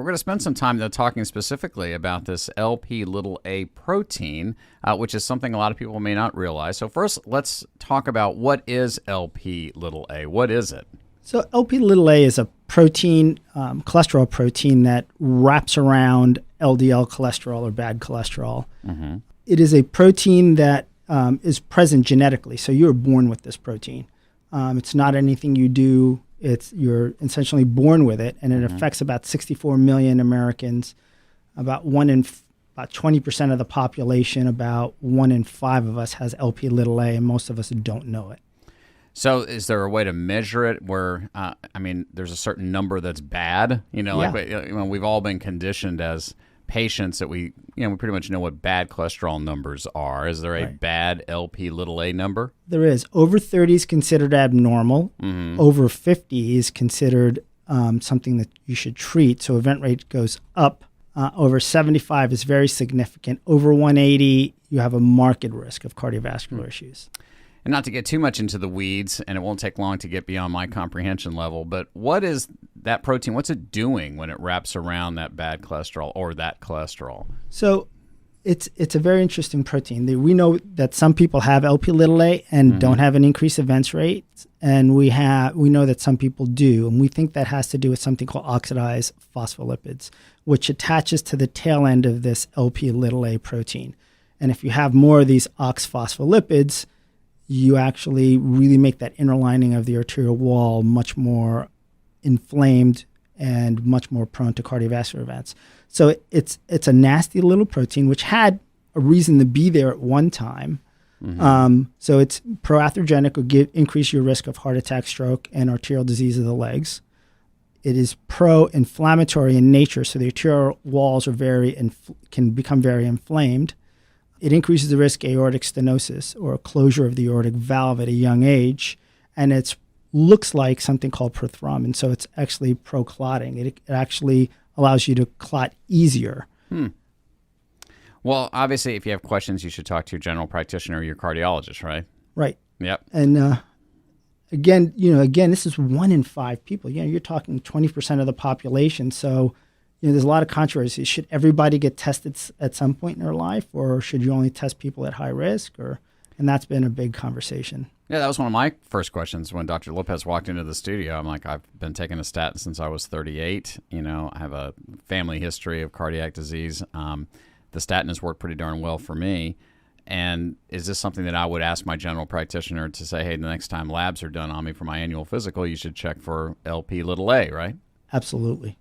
going to spend some time, though, talking specifically about this Lp(a) protein, which is something a lot of people may not realize. So first, let's talk about what is Lp(a). What is it? So Lp(a) is a protein, cholesterol protein that wraps around LDL cholesterol or bad cholesterol. Mm-hmm. It is a protein that is present genetically. So you're born with this protein. It's not anything you do. You're essentially born with it, and it affects about 64 million Americans, about 20% of the population. About 1 in 5 of us has Lp(a), and most of us don't know it. So is there a way to measure it where, there's a certain number that's bad? We've all been conditioned as patients that we pretty much know what bad cholesterol numbers are. Is there a bad Lp(a) number? There is. Over 30 is considered abnormal. Mm-hmm. Over 50 is considered something that you should treat. So event rate goes up. Over 75 is very significant. Over 180, you have a marked risk of cardiovascular issues. And not to get too much into the weeds, and it won't take long to get beyond my comprehension level, but what is that protein? What's it doing when it wraps around that bad cholesterol or that cholesterol? So it's a very interesting protein. We know that some people have Lp(a) and don't have an increased events rate, and we know that some people do, and we think that has to do with something called oxidized phospholipids, which attaches to the tail end of this Lp(a) protein. And if you have more of these oxphospholipids, you actually really make that inner lining of the arterial wall much more inflamed and much more prone to cardiovascular events. So it's a nasty little protein which had a reason to be there at one time. Mm-hmm. So it's proatherogenic, or increase your risk of heart attack, stroke, and arterial disease of the legs. It is pro-inflammatory in nature, so the arterial walls are can become very inflamed. It increases the risk of aortic stenosis, or a closure of the aortic valve at a young age, and it looks like something called prothrombin, so it's actually pro-clotting. It actually allows you to clot easier. Well, obviously, if you have questions, you should talk to your general practitioner or your cardiologist, right? Right. Yep. And again, this is 1 in 5 people. You're talking 20% of the population, so there's a lot of controversy. Should everybody get tested at some point in their life, or should you only test people at high risk? And that's been a big conversation. Yeah, that was one of my first questions when Dr. Lopez walked into the studio. I'm like, I've been taking a statin since I was 38. I have a family history of cardiac disease. The statin has worked pretty darn well for me. And is this something that I would ask my general practitioner to say, hey, the next time labs are done on me for my annual physical, you should check for Lp(a), right? Absolutely.